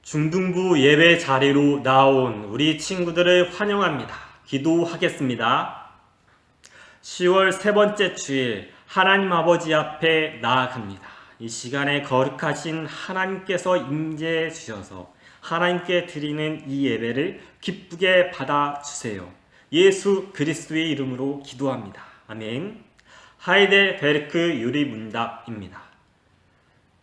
중등부 예배 자리로 나온 우리 친구들을 환영합니다. 기도하겠습니다. 10월 세 번째 주일 하나님 아버지 앞에 나아갑니다. 이 시간에 거룩하신 하나님께서 임재해 주셔서 하나님께 드리는 이 예배를 기쁘게 받아주세요. 예수 그리스도의 이름으로 기도합니다. 아멘. 하이델베르크 유리문답입니다.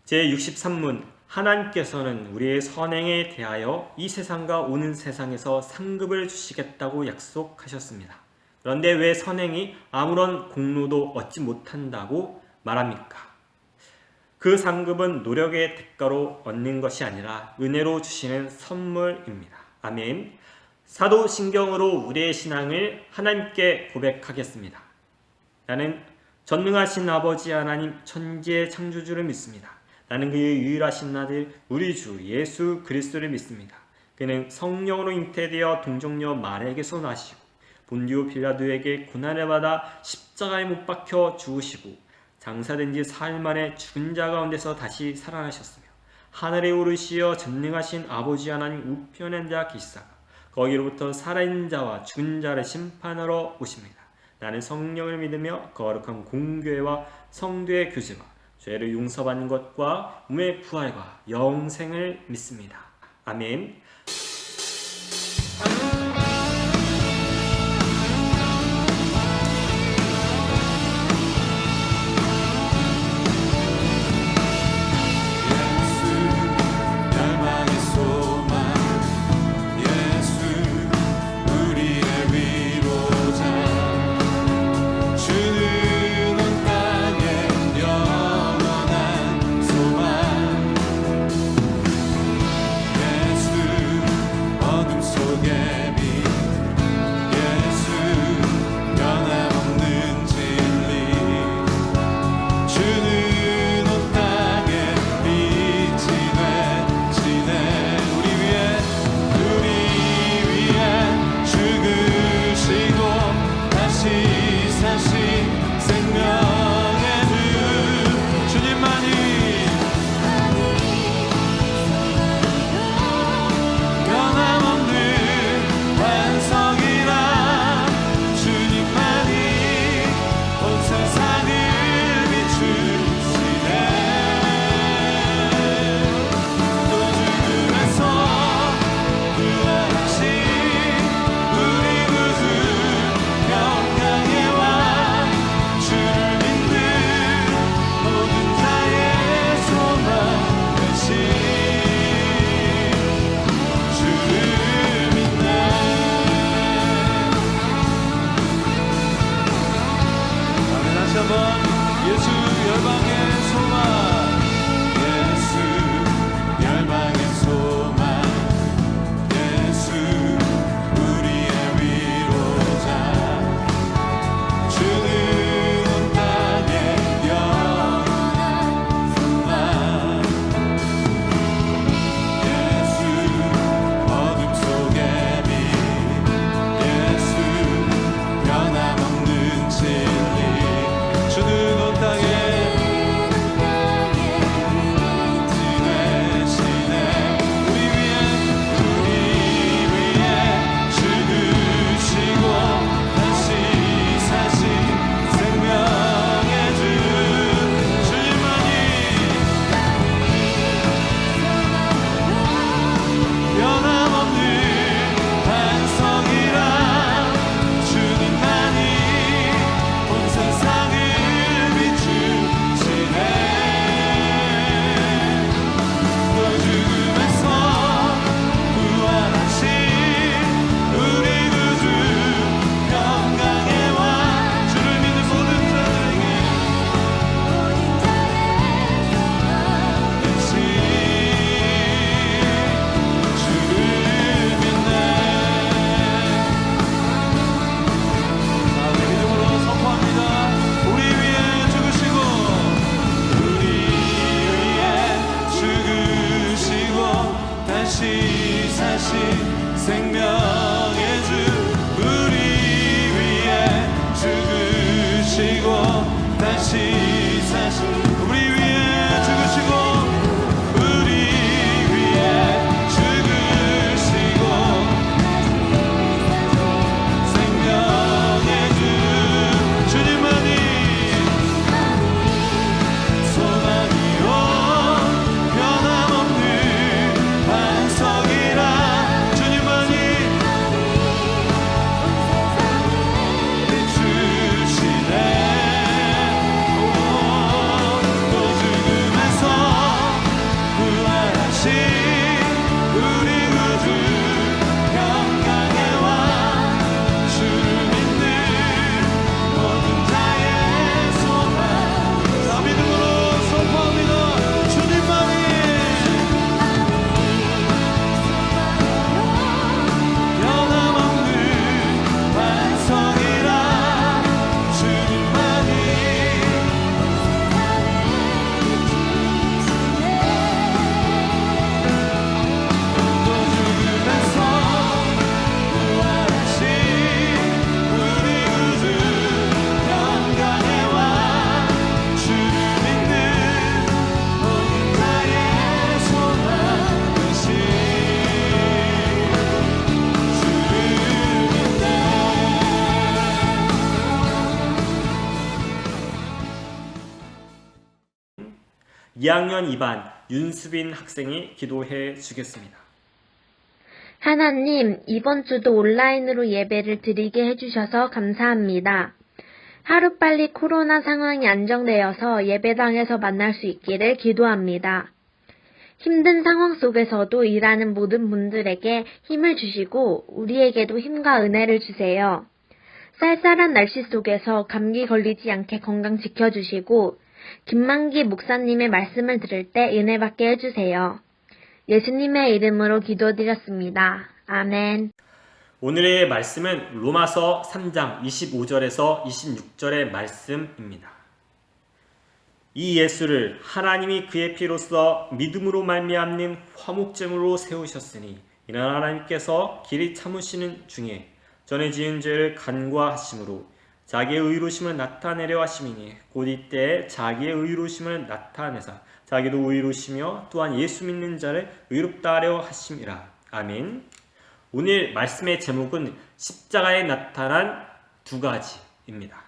제63문 하나님께서는 우리의 선행에 대하여 이 세상과 오는 세상에서 상급을 주시겠다고 약속하셨습니다. 그런데 왜 선행이 아무런 공로도 얻지 못한다고 말합니까? 그 상급은 노력의 대가로 얻는 것이 아니라 은혜로 주시는 선물입니다. 아멘. 사도신경으로 우리의 신앙을 하나님께 고백하겠습니다. 나는 전능하신 아버지 하나님 천지의 창조주를 믿습니다. 나는 그의 유일하신 아들 우리 주 예수 그리스도를 믿습니다. 그는 성령으로 잉태되어 동정녀 마리아에게서 나시고 본디오 빌라도에게 고난을 받아 십자가에 못 박혀 죽으시고 장사된 지 사흘 만에 죽은 자 가운데서 다시 살아나셨으며 하늘에 오르시어 전능하신 아버지 하나님 우편에 앉아 계시다가 거기로부터 살아있는 자와 죽은 자를 심판하러 오십니다. 나는 성령을 믿으며 거룩한 공교회와 성도의 교제와 죄를 용서받는 것과 몸의 부활과 영생을 믿습니다. 아멘. 우리 위에 죽으시고 우리 위에 2학년 2반 윤수빈 학생이 기도해 주겠습니다. 하나님, 이번 주도 온라인으로 예배를 드리게 해주셔서 감사합니다. 하루빨리 코로나 상황이 안정되어서 예배당에서 만날 수 있기를 기도합니다. 힘든 상황 속에서도 일하는 모든 분들에게 힘을 주시고 우리에게도 힘과 은혜를 주세요. 쌀쌀한 날씨 속에서 감기 걸리지 않게 건강 지켜주시고 김만기 목사님의 말씀을 들을 때 은혜 받게 해주세요. 예수님의 이름으로 기도드렸습니다. 아멘. 오늘의 말씀은 로마서 3장 25절에서 26절의 말씀입니다. 이 예수를 하나님이 그의 피로써 믿음으로 말미암는 화목제물로 세우셨으니 이는 하나님께서 길이 참으시는 중에 전에 지은 죄를 간과하심으로 자기의 의로심을 나타내려 하심이니 곧 이때에 자기의 의로심을 나타내사 자기도 의로우시며 또한 예수 믿는 자를 의롭다 하려 하심이라. 아멘. 오늘 말씀의 제목은 십자가에 나타난 두 가지입니다.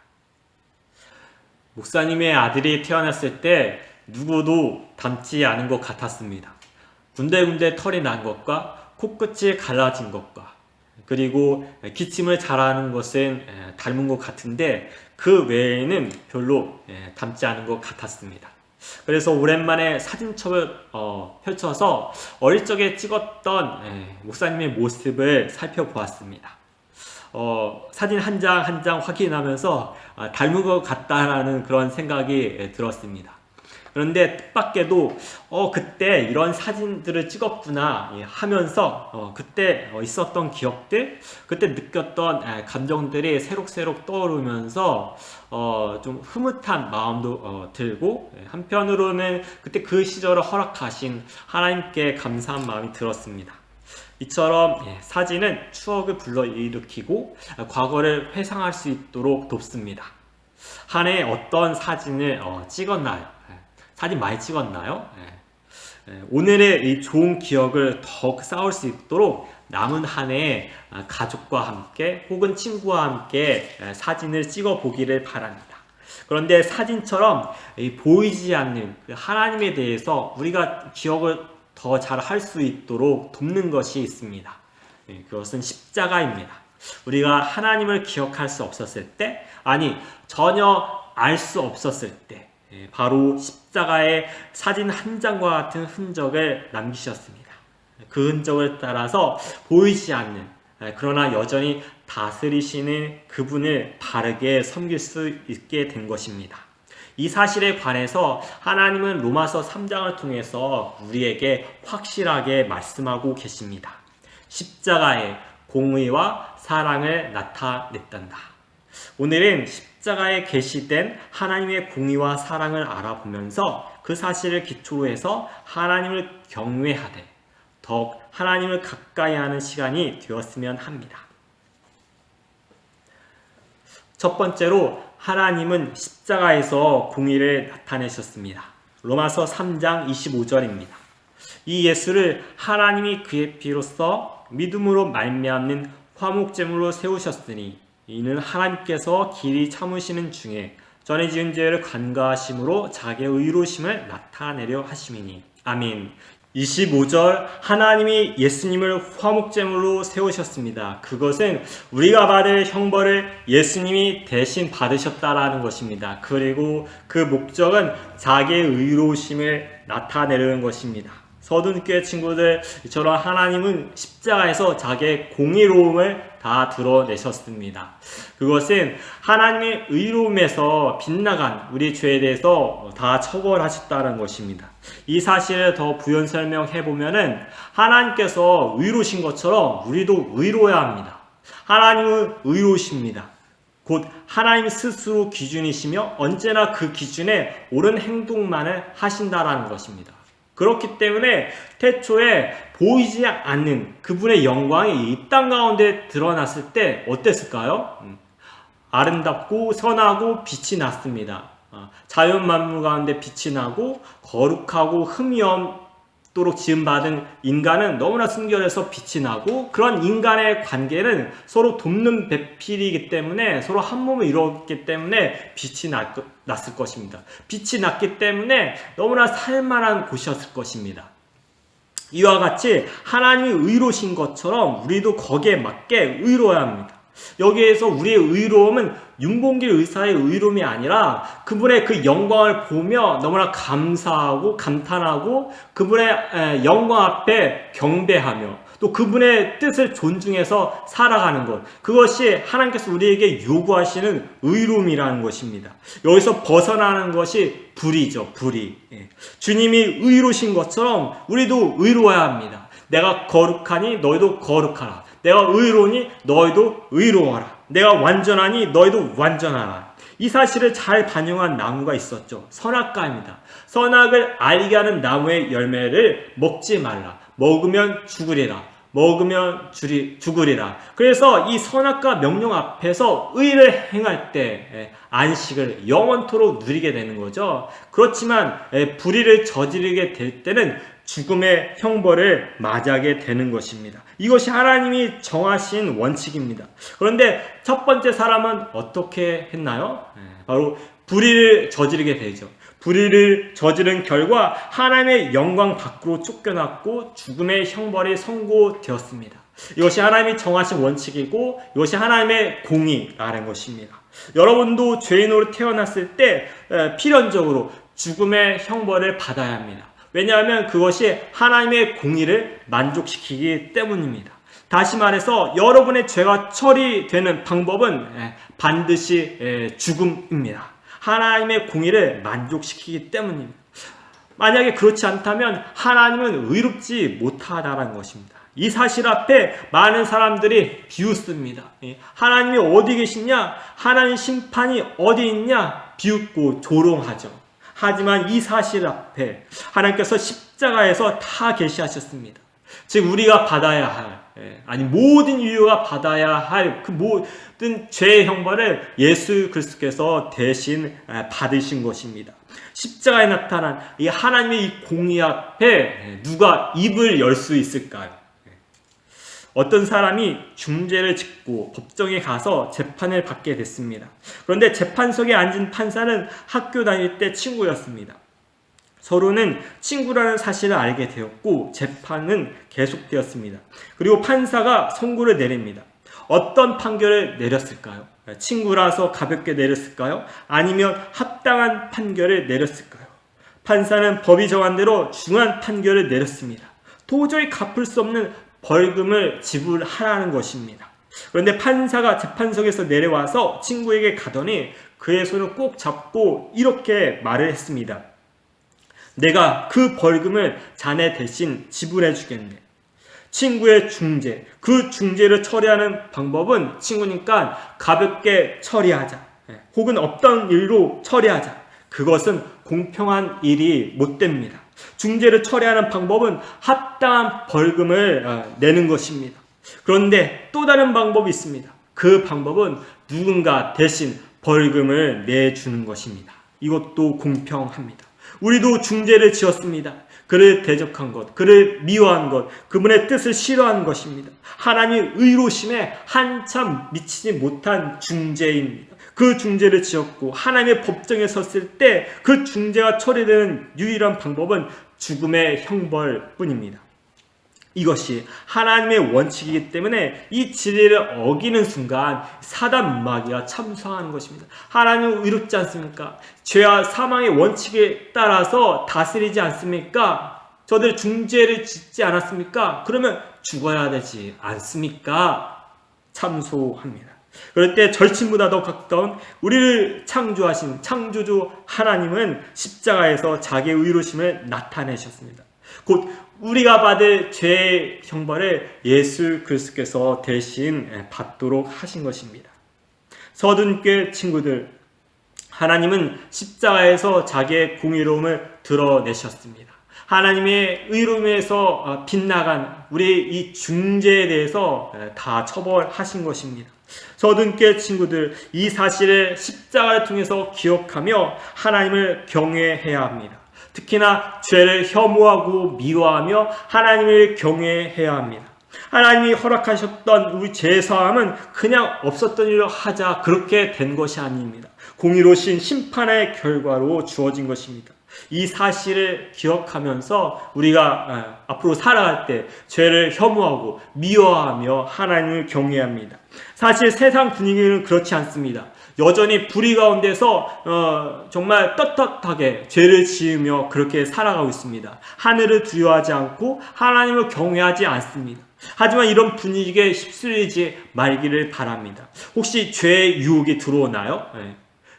목사님의 아들이 태어났을 때 누구도 닮지 않은 것 같았습니다. 군데군데 털이 난 것과 코끝이 갈라진 것과 그리고 기침을 잘하는 것은 닮은 것 같은데 그 외에는 별로 닮지 않은 것 같았습니다. 그래서 오랜만에 사진첩을 펼쳐서 어릴 적에 찍었던 목사님의 모습을 살펴보았습니다. 사진 한 장 한 장 확인하면서 닮은 것 같다라는 그런 생각이 들었습니다. 그런데 뜻밖에도 그때 이런 사진들을 찍었구나 하면서 그때 있었던 기억들, 그때 느꼈던 감정들이 새록새록 떠오르면서 좀 흐뭇한 마음도 들고 한편으로는 그때 그 시절을 허락하신 하나님께 감사한 마음이 들었습니다. 이처럼 사진은 추억을 불러일으키고 과거를 회상할 수 있도록 돕습니다. 한 해 어떤 사진을 찍었나요? 사진 많이 찍었나요? 오늘의 이 좋은 기억을 더욱 쌓을 수 있도록 남은 한 해에 가족과 함께 혹은 친구와 함께 사진을 찍어 보기를 바랍니다. 그런데 사진처럼 보이지 않는 하나님에 대해서 우리가 기억을 더 잘 할 수 있도록 돕는 것이 있습니다. 그것은 십자가입니다. 우리가 하나님을 기억할 수 없었을 때, 아니 전혀 알 수 없었을 때 바로 십자가의 사진 한 장과 같은 흔적을 남기셨습니다. 그 흔적을 따라서 보이지 않는 그러나 여전히 다스리시는 그분을 바르게 섬길 수 있게 된 것입니다. 이 사실에 관해서 하나님은 로마서 3장을 통해서 우리에게 확실하게 말씀하고 계십니다. 십자가의 공의와 사랑을 나타냈단다. 오늘은 십자가에 계시된 하나님의 공의와 사랑을 알아보면서 그 사실을 기초로 해서 하나님을 경외하되 더욱 하나님을 가까이 하는 시간이 되었으면 합니다. 첫 번째로 하나님은 십자가에서 공의를 나타내셨습니다. 로마서 3장 25절입니다. 이 예수를 하나님이 그의 피로써 믿음으로 말미암는 화목제물로 세우셨으니 이는 하나님께서 길이 참으시는 중에 전에 지은 죄를 간과하심으로 자기의 의로심을 나타내려 하심이니. 아멘. 25절 하나님이 예수님을 화목제물로 세우셨습니다. 그것은 우리가 받을 형벌을 예수님이 대신 받으셨다라는 것입니다. 그리고 그 목적은 자기의 의로우심을 나타내려는 것입니다. 서둔교회 친구들, 이처럼 하나님은 십자가에서 자기의 공의로움을 다 드러내셨습니다. 그것은 하나님의 의로움에서 빗나간 우리 죄에 대해서 다 처벌하셨다는 것입니다. 이 사실을 더 부연 설명해 보면은 하나님께서 의로우신 것처럼 우리도 의로워야 합니다. 하나님은 의로우십니다. 곧 하나님 스스로 기준이시며 언제나 그 기준에 옳은 행동만을 하신다라는 것입니다. 그렇기 때문에 태초에 보이지 않는 그분의 영광이 이 땅 가운데 드러났을 때 어땠을까요? 아름답고 선하고 빛이 났습니다. 자연 만물 가운데 빛이 나고 거룩하고 흠이 없도 도록 지음받은 인간은 너무나 순결해서 빛이 나고, 그런 인간의 관계는 서로 돕는 배필이기 때문에 서로 한 몸을 이루었기 때문에 빛이 났을 것입니다. 빛이 났기 때문에 너무나 살만한 곳이었을 것입니다. 이와 같이 하나님이 의로우신 것처럼 우리도 거기에 맞게 의로워야 합니다. 여기에서 우리의 의로움은 윤봉길 의사의 의로움이 아니라 그분의 그 영광을 보며 너무나 감사하고 감탄하고 그분의 영광 앞에 경배하며 또 그분의 뜻을 존중해서 살아가는 것, 그것이 하나님께서 우리에게 요구하시는 의로움이라는 것입니다. 여기서 벗어나는 것이 불의죠. 불의. 주님이 의로우신 것처럼 우리도 의로워야 합니다. 내가 거룩하니 너희도 거룩하라. 내가 의로우니 너희도 의로워라. 내가 완전하니 너희도 완전하라. 이 사실을 잘 반영한 나무가 있었죠. 선악과입니다. 선악을 알게 하는 나무의 열매를 먹지 말라. 먹으면 죽으리라. 먹으면 죽으리라. 그래서 이 선악과 명령 앞에서 의를 행할 때 안식을 영원토록 누리게 되는 거죠. 그렇지만 불의를 저지르게 될 때는 죽음의 형벌을 맞이하게 되는 것입니다. 이것이 하나님이 정하신 원칙입니다. 그런데 첫 번째 사람은 어떻게 했나요? 바로 불의를 저지르게 되죠. 불의를 저지른 결과 하나님의 영광 밖으로 쫓겨났고 죽음의 형벌이 선고되었습니다. 이것이 하나님이 정하신 원칙이고 이것이 하나님의 공의라는 것입니다. 여러분도 죄인으로 태어났을 때 필연적으로 죽음의 형벌을 받아야 합니다. 왜냐하면 그것이 하나님의 공의를 만족시키기 때문입니다. 다시 말해서 여러분의 죄가 처리되는 방법은 반드시 죽음입니다. 하나님의 공의를 만족시키기 때문입니다. 만약에 그렇지 않다면 하나님은 의롭지 못하다는 것입니다. 이 사실 앞에 많은 사람들이 비웃습니다. 하나님이 어디 계시냐? 하나님 심판이 어디 있냐? 비웃고 조롱하죠. 하지만 이 사실 앞에 하나님께서 십자가에서 다 계시하셨습니다. 즉 우리가 받아야 할, 아니 모든 인류가 받아야 할 그 모든 죄의 형벌을 예수 그리스도께서 대신 받으신 것입니다. 십자가에 나타난 이 하나님의 이 공의 앞에 누가 입을 열 수 있을까요? 어떤 사람이 중죄를 짓고 법정에 가서 재판을 받게 됐습니다. 그런데 재판석에 앉은 판사는 학교 다닐 때 친구였습니다. 서로는 친구라는 사실을 알게 되었고 재판은 계속되었습니다. 그리고 판사가 선고를 내립니다. 어떤 판결을 내렸을까요? 친구라서 가볍게 내렸을까요? 아니면 합당한 판결을 내렸을까요? 판사는 법이 정한 대로 중한 판결을 내렸습니다. 도저히 갚을 수 없는 벌금을 지불하라는 것입니다. 그런데 판사가 재판석에서 내려와서 친구에게 가더니 그의 손을 꼭 잡고 이렇게 말을 했습니다. 내가 그 벌금을 자네 대신 지불해 주겠네. 친구의 중죄, 그 중죄를 처리하는 방법은 친구니까 가볍게 처리하자. 혹은 없던 일로 처리하자. 그것은 공평한 일이 못 됩니다. 중죄를 처리하는 방법은 합당한 벌금을 내는 것입니다. 그런데 또 다른 방법이 있습니다. 그 방법은 누군가 대신 벌금을 내주는 것입니다. 이것도 공평합니다. 우리도 중죄를 지었습니다. 그를 대적한 것, 그를 미워한 것, 그분의 뜻을 싫어한 것입니다. 하나님의 의로심에 한참 미치지 못한 중죄입니다. 그 중죄를 지었고 하나님의 법정에 섰을 때 그 중죄가 처리되는 유일한 방법은 죽음의 형벌뿐입니다. 이것이 하나님의 원칙이기 때문에 이 진리를 어기는 순간 사단 마귀가 참소하는 것입니다. 하나님은 의롭지 않습니까? 죄와 사망의 원칙에 따라서 다스리지 않습니까? 저들 중죄를 짓지 않았습니까? 그러면 죽어야 되지 않습니까? 참소합니다. 그럴 때 절친보다 더 가까운 우리를 창조하신 창조주 하나님은 십자가에서 자기의 의로심을 나타내셨습니다. 곧 우리가 받을 죄의 형벌을 예수 그리스도께서 대신 받도록 하신 것입니다. 서둔교회 친구들, 하나님은 십자가에서 자기의 공의로움을 드러내셨습니다. 하나님의 의로움에서 빗나간 우리의 이 중죄에 대해서 다 처벌하신 것입니다. 서둔교회 친구들, 이 사실을 십자가를 통해서 기억하며 하나님을 경외해야 합니다. 특히나 죄를 혐오하고 미워하며 하나님을 경외해야 합니다. 하나님이 허락하셨던 우리 죄사함은 그냥 없었던 일로 하자 그렇게 된 것이 아닙니다. 공의로우신 심판의 결과로 주어진 것입니다. 이 사실을 기억하면서 우리가 앞으로 살아갈 때 죄를 혐오하고 미워하며 하나님을 경외합니다. 사실 세상 분위기는 그렇지 않습니다. 여전히 불의 가운데서 정말 떳떳하게 죄를 지으며 그렇게 살아가고 있습니다. 하늘을 두려워하지 않고 하나님을 경외하지 않습니다. 하지만 이런 분위기에 휩쓸리지 말기를 바랍니다. 혹시 죄의 유혹이 들어오나요?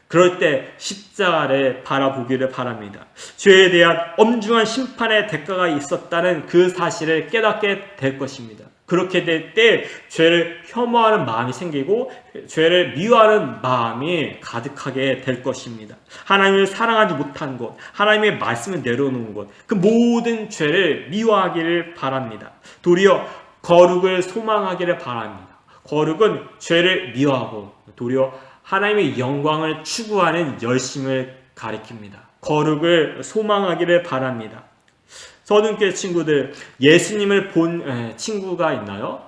그럴 때 십자가를 바라보기를 바랍니다. 죄에 대한 엄중한 심판의 대가가 있었다는 그 사실을 깨닫게 될 것입니다. 그렇게 될 때 죄를 혐오하는 마음이 생기고 죄를 미워하는 마음이 가득하게 될 것입니다. 하나님을 사랑하지 못한 것, 하나님의 말씀을 내려놓은 것, 그 모든 죄를 미워하기를 바랍니다. 도리어 거룩을 소망하기를 바랍니다. 거룩은 죄를 미워하고 도리어 하나님의 영광을 추구하는 열심을 가리킵니다. 거룩을 소망하기를 바랍니다. 서든교회 친구들, 예수님을 본 친구가 있나요?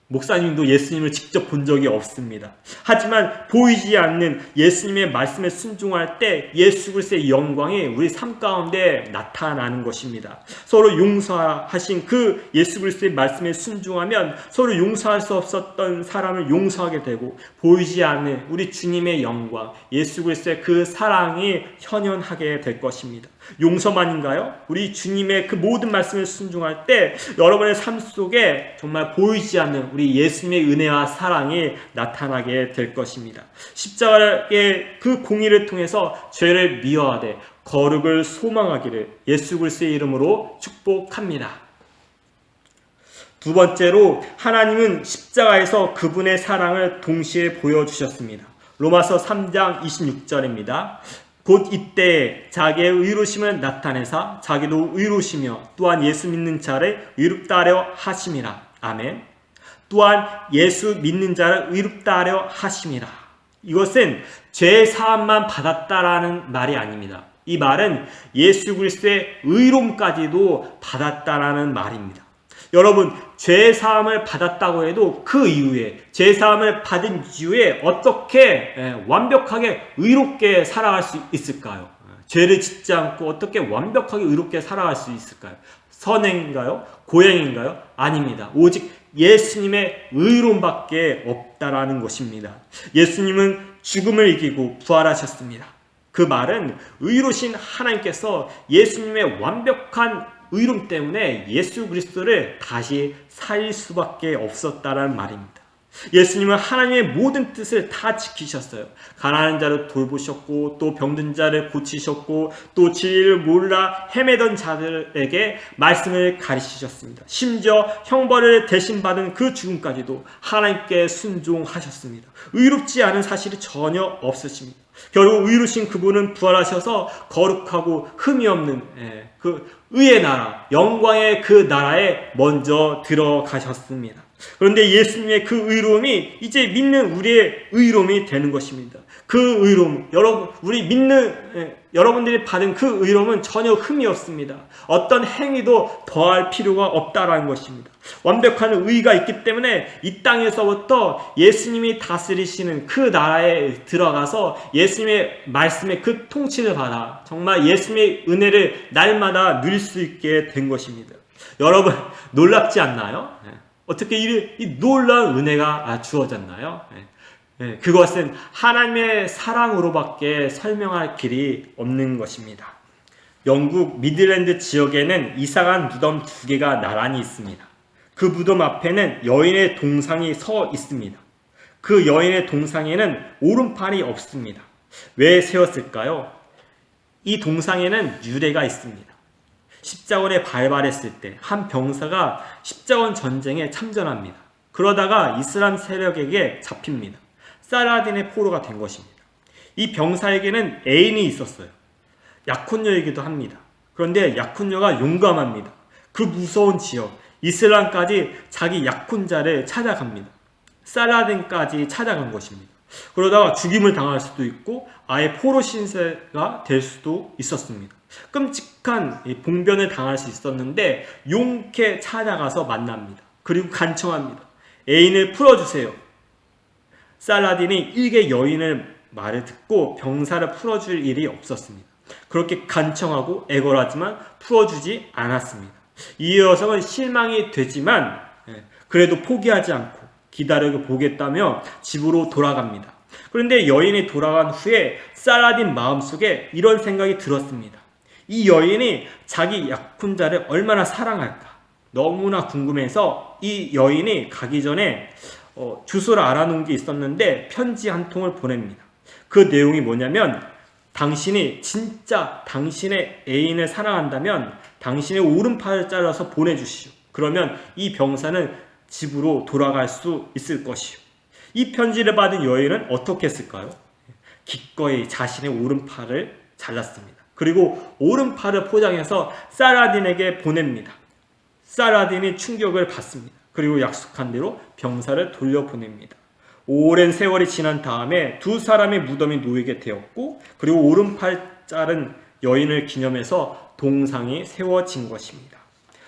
목사님도 예수님을 직접 본 적이 없습니다. 하지만 보이지 않는 예수님의 말씀에 순종할 때 예수 그리스도의 영광이 우리 삶 가운데 나타나는 것입니다. 서로 용서하신 그 예수 그리스도의 말씀에 순종하면 서로 용서할 수 없었던 사람을 용서하게 되고 보이지 않는 우리 주님의 영광, 예수 그리스도의 그 사랑이 현현하게 될 것입니다. 용서만인가요? 우리 주님의 그 모든 말씀을 순종할 때 여러분의 삶 속에 정말 보이지 않는 우리 예수님의 은혜와 사랑이 나타나게 될 것입니다. 십자가의 그 공의를 통해서 죄를 미워하되 거룩을 소망하기를 예수 그리스도의 이름으로 축복합니다. 두 번째로 하나님은 십자가에서 그분의 사랑을 동시에 보여주셨습니다. 로마서 3장 26절입니다. 곧 이때에 자기의 의로심을 나타내사 자기도 의로우시며 또한 예수 믿는 자를 의롭다 하려 하심이라. 아멘. 또한 예수 믿는 자를 의롭다 하려 하심이라. 이것은 죄 사함만 받았다라는 말이 아닙니다. 이 말은 예수 그리스도의 의로움까지도 받았다라는 말입니다. 여러분, 죄 사함을 받았다고 해도 그 이후에 죄 사함을 받은 이후에 어떻게 완벽하게 의롭게 살아갈 수 있을까요? 죄를 짓지 않고 어떻게 완벽하게 의롭게 살아갈 수 있을까요? 선행인가요? 고행인가요? 아닙니다. 오직 예수님의 의로움밖에 없다라는 것입니다. 예수님은 죽음을 이기고 부활하셨습니다. 그 말은 의로신 하나님께서 예수님의 완벽한 의로움 때문에 예수 그리스도를 다시 살릴 수밖에 없었다라는 말입니다. 예수님은 하나님의 모든 뜻을 다 지키셨어요. 가난한 자를 돌보셨고 또 병든 자를 고치셨고 또 진리를 몰라 헤매던 자들에게 말씀을 가르치셨습니다. 심지어 형벌을 대신 받은 그 죽음까지도 하나님께 순종하셨습니다. 의롭지 않은 사실이 전혀 없으십니다. 결국 의로우신 그분은 부활하셔서 거룩하고 흠이 없는 그 의의 나라, 영광의 그 나라에 먼저 들어가셨습니다. 그런데 예수님의 그 의로움이 이제 믿는 우리의 의로움이 되는 것입니다. 그 의로움, 우리 믿는 여러분들이 받은 그 의로움은 전혀 흠이 없습니다. 어떤 행위도 더할 필요가 없다라는 것입니다. 완벽한 의가 있기 때문에 이 땅에서부터 예수님이 다스리시는 그 나라에 들어가서 예수님의 말씀의 그 통치를 받아 정말 예수님의 은혜를 날마다 누릴 수 있게 된 것입니다. 여러분, 놀랍지 않나요? 어떻게 이 놀라운 은혜가 주어졌나요? 그것은 하나님의 사랑으로밖에 설명할 길이 없는 것입니다. 영국 미들랜드 지역에는 이상한 무덤 2개가 나란히 있습니다. 그 무덤 앞에는 여인의 동상이 서 있습니다. 그 여인의 동상에는 오른팔이 없습니다. 왜 세웠을까요? 이 동상에는 유래가 있습니다. 십자군에 발발했을 때 한 병사가 십자군 전쟁에 참전합니다. 그러다가 이슬람 세력에게 잡힙니다. 살라딘의 포로가 된 것입니다. 이 병사에게는 애인이 있었어요. 약혼녀이기도 합니다. 그런데 약혼녀가 용감합니다. 그 무서운 지역 이슬람까지 자기 약혼자를 찾아갑니다. 살라딘까지 찾아간 것입니다. 그러다가 죽임을 당할 수도 있고 아예 포로 신세가 될 수도 있었습니다. 끔찍한 봉변을 당할 수 있었는데 용케 찾아가서 만납니다. 그리고 간청합니다. 애인을 풀어주세요. 살라딘이 일개 여인의 말을 듣고 병사를 풀어줄 일이 없었습니다. 그렇게 간청하고 애걸하지만 풀어주지 않았습니다. 이 여성은 실망이 되지만 그래도 포기하지 않고 기다려 보겠다며 집으로 돌아갑니다. 그런데 여인이 돌아간 후에 살라딘 마음속에 이런 생각이 들었습니다. 이 여인이 자기 약혼자를 얼마나 사랑할까? 너무나 궁금해서 이 여인이 가기 전에 주소를 알아놓은 게 있었는데 편지 한 통을 보냅니다. 그 내용이 뭐냐면 당신이 진짜 당신의 애인을 사랑한다면 당신의 오른팔을 잘라서 보내주시오. 그러면 이 병사는 집으로 돌아갈 수 있을 것이오. 이 편지를 받은 여인은 어떻게 했을까요? 기꺼이 자신의 오른팔을 잘랐습니다. 그리고 오른팔을 포장해서 살라딘에게 보냅니다. 살라딘이 충격을 받습니다. 그리고 약속한 대로 병사를 돌려보냅니다. 오랜 세월이 지난 다음에 두 사람의 무덤이 놓이게 되었고 그리고 오른팔 자른 여인을 기념해서 동상이 세워진 것입니다.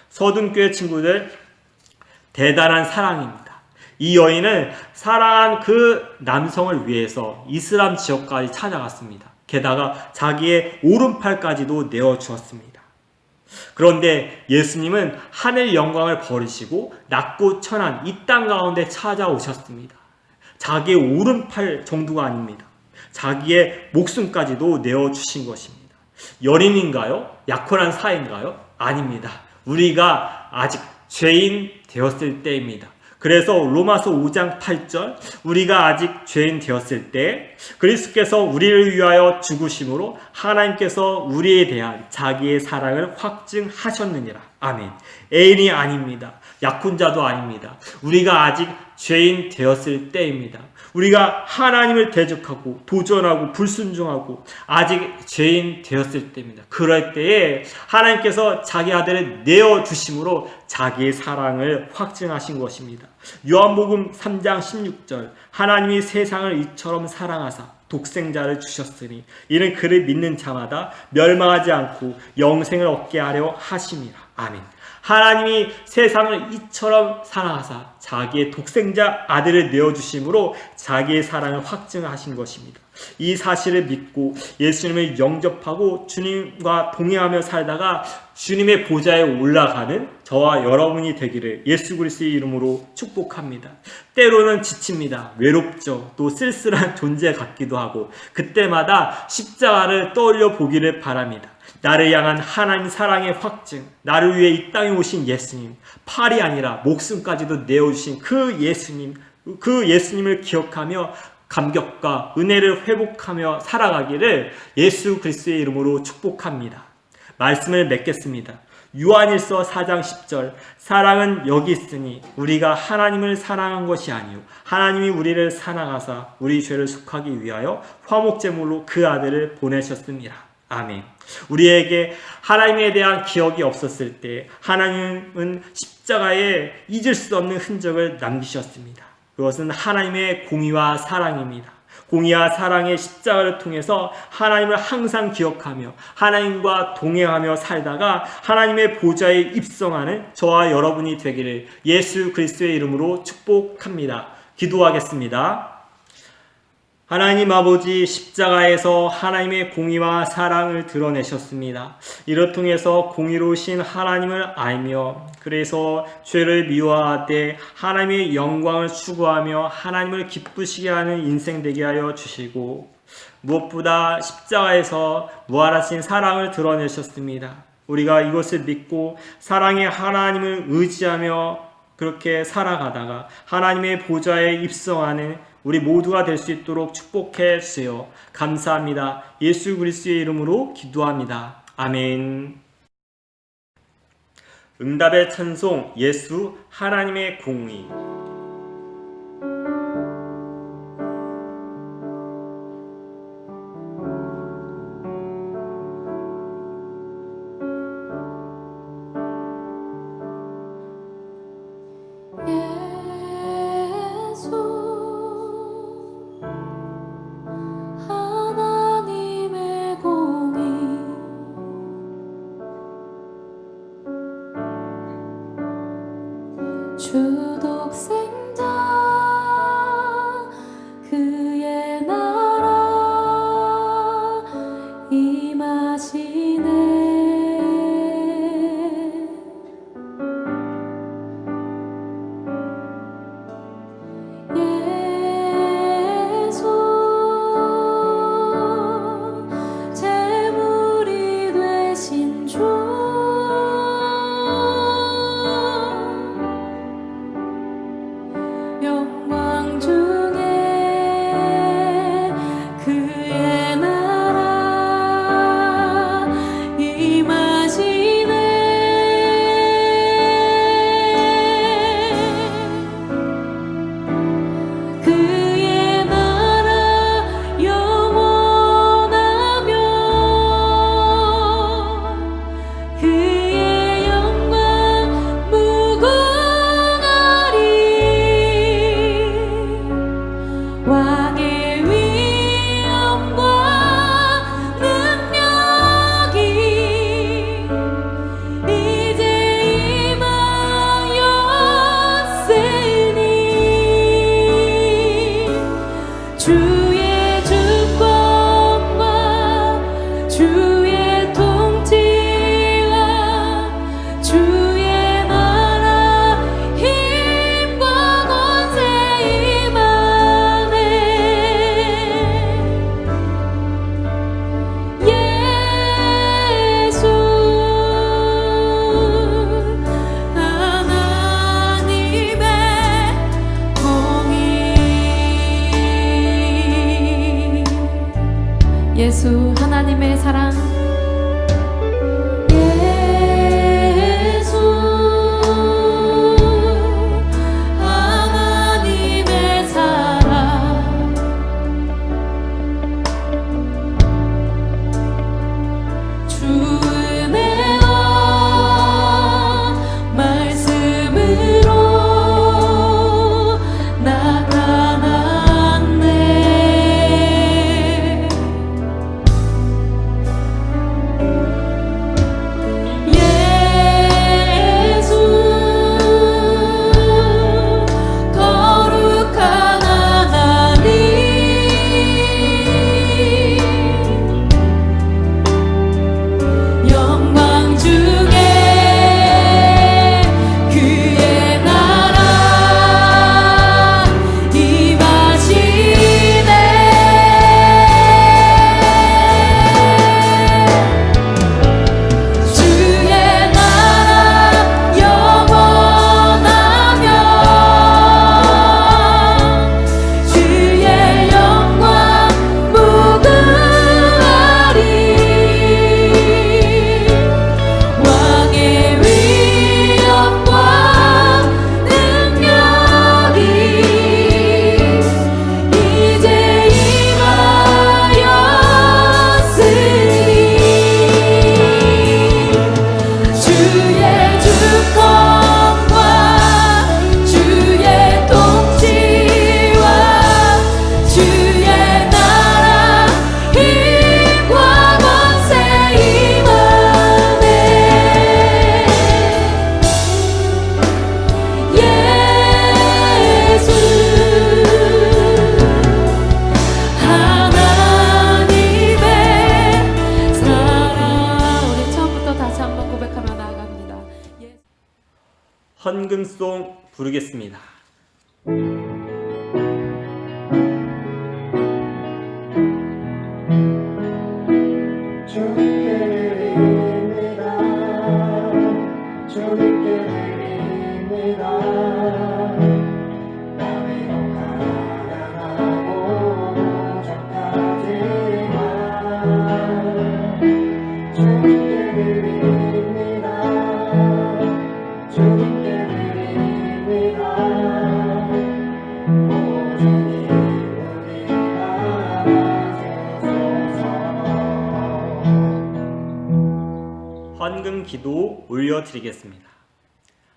서둔교회 친구들, 대단한 사랑입니다. 이 여인은 사랑한 그 남성을 위해서 이슬람 지역까지 찾아갔습니다. 게다가 자기의 오른팔까지도 내어주었습니다. 그런데 예수님은 하늘 영광을 버리시고 낮고 천한 이 땅 가운데 찾아오셨습니다. 자기의 오른팔 정도가 아닙니다. 자기의 목숨까지도 내어주신 것입니다. 연인인가요? 약혼한 사이인가요? 아닙니다. 우리가 아직 죄인 되었을 때입니다. 그래서 로마서 5장 8절 우리가 아직 죄인 되었을 때 그리스도께서 우리를 위하여 죽으심으로 하나님께서 우리에 대한 자기의 사랑을 확증하셨느니라. 아멘. 애인이 아닙니다. 약혼자도 아닙니다. 우리가 아직 죄인 되었을 때입니다. 우리가 하나님을 대적하고 도전하고 불순종하고 아직 죄인 되었을 때입니다. 그럴 때에 하나님께서 자기 아들을 내어주심으로 자기의 사랑을 확증하신 것입니다. 요한복음 3장 16절 하나님이 세상을 이처럼 사랑하사 독생자를 주셨으니 이는 그를 믿는 자마다 멸망하지 않고 영생을 얻게 하려 하심이라. 아멘. 하나님이 세상을 이처럼 사랑하사 자기의 독생자 아들을 내어주심으로 자기의 사랑을 확증하신 것입니다. 이 사실을 믿고 예수님을 영접하고 주님과 동행하며 살다가 주님의 보좌에 올라가는 저와 여러분이 되기를 예수 그리스도의 이름으로 축복합니다. 때로는 지칩니다. 외롭죠. 또 쓸쓸한 존재 같기도 하고 그때마다 십자가를 떠올려 보기를 바랍니다. 나를 향한 하나님 사랑의 확증, 나를 위해 이 땅에 오신 예수님, 팔이 아니라 목숨까지도 내어주신 그 예수님을 기억하며 감격과 은혜를 회복하며 살아가기를 예수 그리스도의 이름으로 축복합니다. 말씀을 맺겠습니다. 요한일서 4장 10절 사랑은 여기 있으니 우리가 하나님을 사랑한 것이 아니요 하나님이 우리를 사랑하사 우리 죄를 속하기 위하여 화목제물로 그 아들을 보내셨습니다. 아멘. 우리에게 하나님에 대한 기억이 없었을 때 하나님은 십자가에 잊을 수 없는 흔적을 남기셨습니다. 그것은 하나님의 공의와 사랑입니다. 공의와 사랑의 십자가를 통해서 하나님을 항상 기억하며 하나님과 동행하며 살다가 하나님의 보좌에 입성하는 저와 여러분이 되기를 예수 그리스도의 이름으로 축복합니다. 기도하겠습니다. 하나님 아버지, 십자가에서 하나님의 공의와 사랑을 드러내셨습니다. 이를 통해서 공의로우신 하나님을 알며 그래서 죄를 미워하되 하나님의 영광을 추구하며 하나님을 기쁘시게 하는 인생 되게 하여 주시고 무엇보다 십자가에서 무한하신 사랑을 드러내셨습니다. 우리가 이것을 믿고 사랑의 하나님을 의지하며 그렇게 살아가다가 하나님의 보좌에 입성하는 우리 모두가 될 수 있도록 축복해 주세요. 감사합니다. 예수 그리스도의 이름으로 기도합니다. 아멘. 응답의 찬송 예수 하나님의 공의. 주 독생자 그의 나라 임하시네. 예수 제물이 되신 주 영광 중에 그의 나라 임하시네. 그의 나라 영원하며 그의 영광 무궁하리. 왕의 위엄과 능력이 이제 임하였으니 주의 주권과 주의 통치와 주의 나라 힘과 권세 임하네. 예수 하나님의 공의. 예수 하나님의 사랑. 예수 하나님의 사랑. 주 은혜와 말씀으로 나타났네. 예수 거룩한 하나님 영광 중에 그의 나라 임하시네. 주의 나라 영원하며 주의 영광 무궁하리. 왕의 위엄과 능력이 이제 임하였으니 주의 주권과 주의 통치와 주의 나라 힘과 권세 임하네. 예수 하나님의 사랑. 우리 처음부터 다시 한번 고백하며 나아갑니다. 헌금송 부르겠습니다. 주님께 드립니다. 주님께 드립니다. 나비로 가난하고 부족하지만 주님께 드립니다. 주님께 드립니다. 오 주님 우리 알아주소서. 헌금 기도 올려드리겠습니다.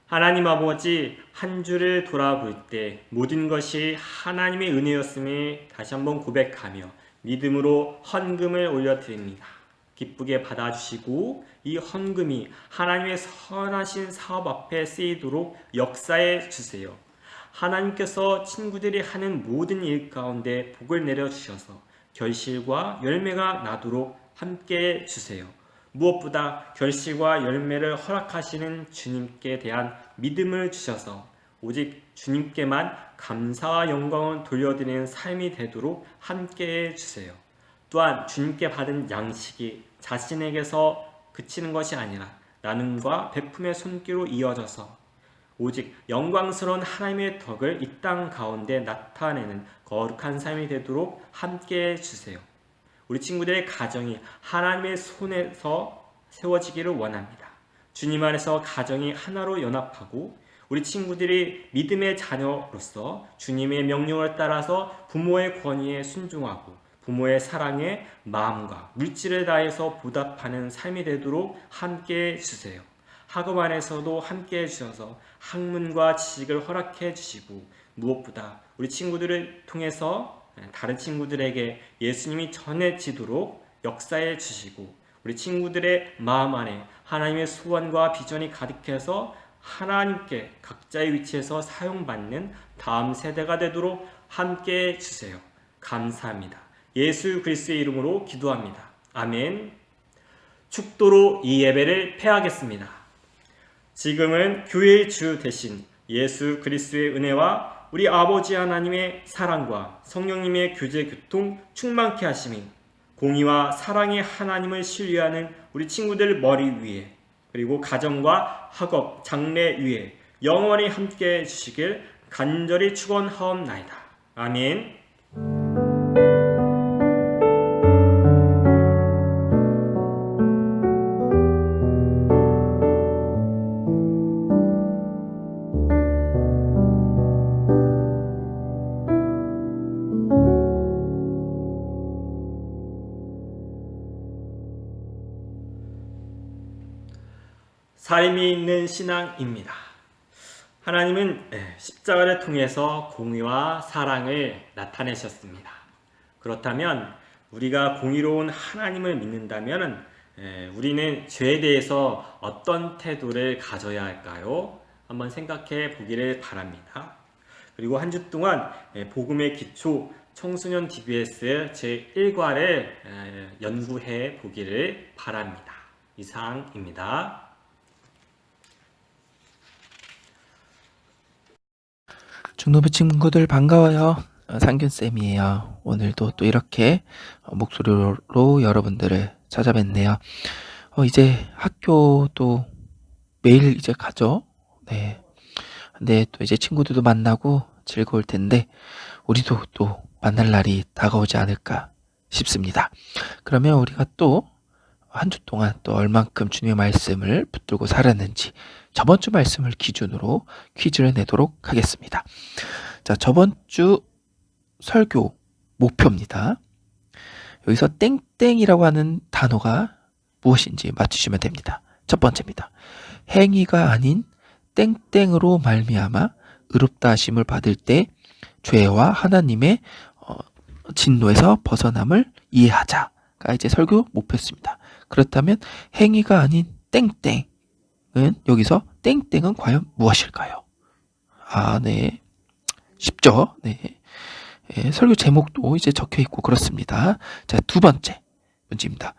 하나님 아버지, 한 주를 돌아볼 때 모든 것이 하나님의 은혜였음을 다시 한번 고백하며 믿음으로 헌금을 올려드립니다. 기쁘게 받아주시고 이 헌금이 하나님의 선하신 사업 앞에 쓰이도록 역사해 주세요. 하나님께서 친구들이 하는 모든 일 가운데 복을 내려주셔서 결실과 열매가 나도록 함께해 주세요. 무엇보다 결실과 열매를 허락하시는 주님께 대한 믿음을 주셔서 오직 주님께만 감사와 영광을 돌려드리는 삶이 되도록 함께해 주세요. 또한 주님께 받은 양식이 자신에게서 그치는 것이 아니라 나눔과 베품의 손길로 이어져서 오직 영광스러운 하나님의 덕을 이 땅 가운데 나타내는 거룩한 삶이 되도록 함께해 주세요. 우리 친구들의 가정이 하나님의 손에서 세워지기를 원합니다. 주님 안에서 가정이 하나로 연합하고 우리 친구들이 믿음의 자녀로서 주님의 명령을 따라서 부모의 권위에 순종하고 부모의 사랑에 마음과 물질을 다해서 보답하는 삶이 되도록 함께해 주세요. 학업 안에서도 함께해 주셔서 학문과 지식을 허락해 주시고 무엇보다 우리 친구들을 통해서 다른 친구들에게 예수님이 전해지도록 역사해 주시고 우리 친구들의 마음 안에 하나님의 소원과 비전이 가득해서 하나님께 각자의 위치에서 사용받는 다음 세대가 되도록 함께해 주세요. 감사합니다. 예수 그리스도의 이름으로 기도합니다. 아멘. 축도로 이 예배를 폐하겠습니다. 지금은 교회의 주 대신 예수 그리스도의 은혜와 우리 아버지 하나님의 사랑과 성령님의 교제 교통 충만케 하심이 공의와 사랑의 하나님을 신뢰하는 우리 친구들 머리 위에 그리고 가정과 학업, 장래 위에 영원히 함께해 주시길 간절히 축원하옵나이다. 아멘. 삶이 있는 신앙입니다. 하나님은 십자가를 통해서 공의와 사랑을 나타내셨습니다. 그렇다면 우리가 공의로운 하나님을 믿는다면 우리는 죄에 대해서 어떤 태도를 가져야 할까요? 한번 생각해 보기를 바랍니다. 그리고 한 주 동안 복음의 기초 청소년 DBS 제1과를 연구해 보기를 바랍니다. 이상입니다. 중노부 친구들 반가워요. 상균쌤이에요. 오늘도 또 이렇게 목소리로 여러분들을 찾아뵙네요. 이제 학교도 매일 이제 가죠. 네. 근데 또 이제 친구들도 만나고 즐거울 텐데 우리도 또 만날 날이 다가오지 않을까 싶습니다. 그러면 우리가 또 한 주 동안 또 얼만큼 주님의 말씀을 붙들고 살았는지 저번 주 말씀을 기준으로 퀴즈를 내도록 하겠습니다. 자, 저번 주 설교 목표입니다. 여기서 땡땡이라고 하는 단어가 무엇인지 맞추시면 됩니다. 첫 번째입니다. 행위가 아닌 땡땡으로 말미암아 의롭다 하심을 받을 때 죄와 하나님의 진노에서 벗어남을 이해하자가 이제 설교 목표였습니다. 그렇다면 행위가 아닌 땡땡은 여기서 땡땡은 과연 무엇일까요? 네. 쉽죠? 네. 설교 제목도 이제 적혀 있고 그렇습니다. 자, 두 번째 문제입니다.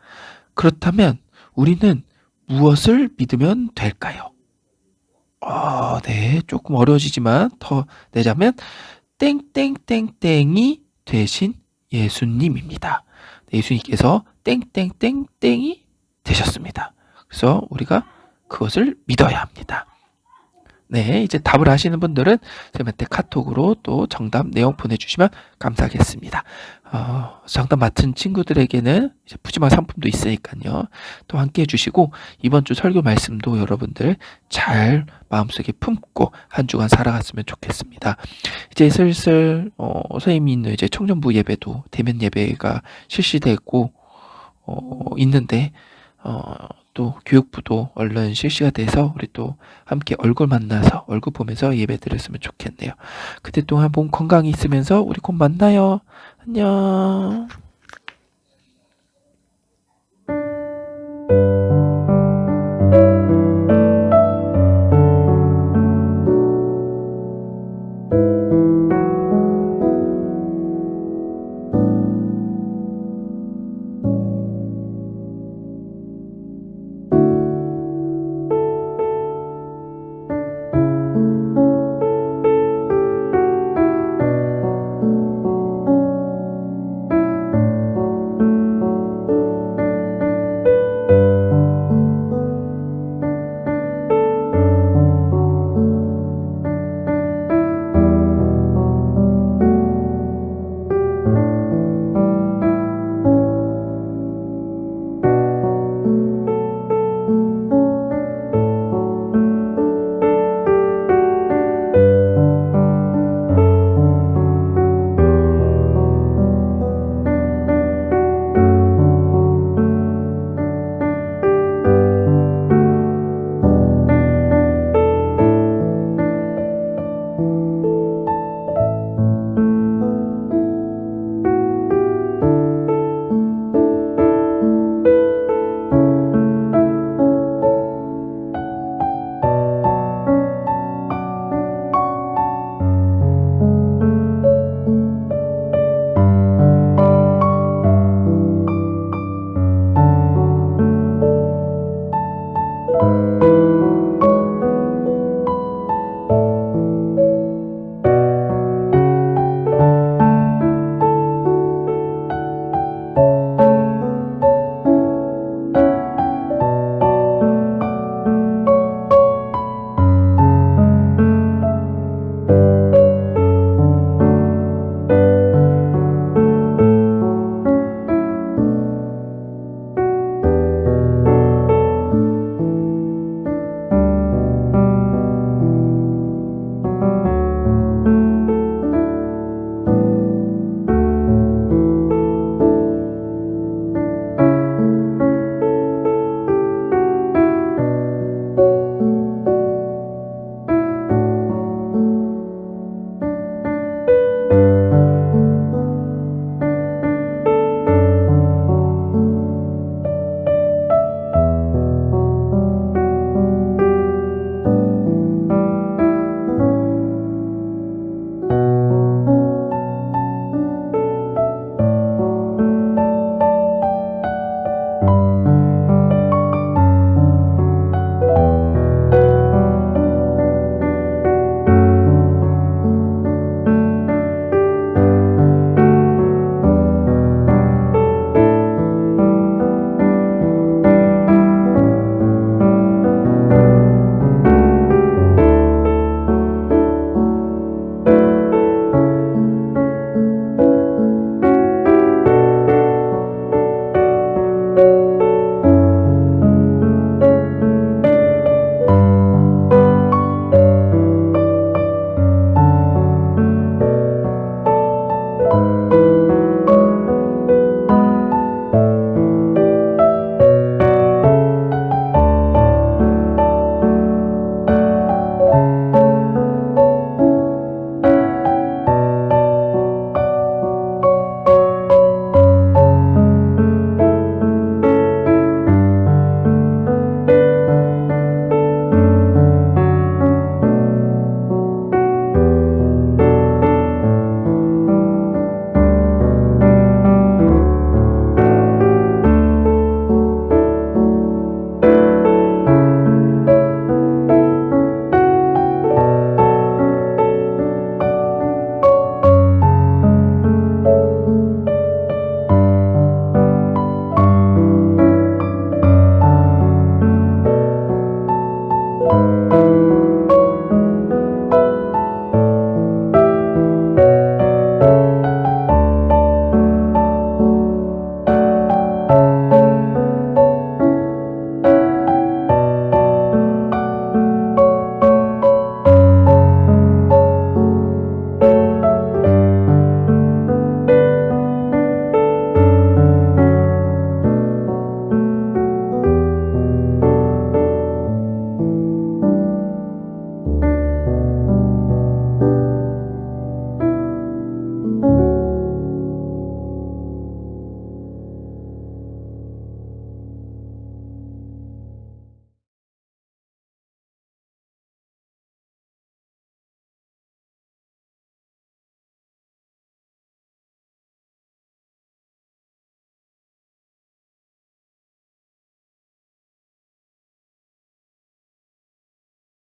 그렇다면 우리는 무엇을 믿으면 될까요? 네. 조금 어려워지지만 더 내자면 땡땡땡땡이 되신 예수님입니다. 예수님께서 땡땡땡땡이 되셨습니다. 그래서 우리가 그것을 믿어야 합니다. 네, 이제 답을 아시는 분들은 쌤한테 카톡으로 또 정답 내용 보내주시면 감사하겠습니다. 정답 맞힌 친구들에게는 이제 푸짐한 상품도 있으니까요. 또 함께 해주시고 이번 주 설교 말씀도 여러분들 잘 마음속에 품고 한 주간 살아갔으면 좋겠습니다. 이제 슬슬 선생님이 있는 이제 청년부 예배도 대면 예배가 실시되고 있는데 또 교육부도 얼른 실시가 돼서 우리 또 함께 얼굴 만나서 얼굴 보면서 예배 드렸으면 좋겠네요. 그때 동안 몸 건강히 있으면서 우리 곧 만나요. 안녕.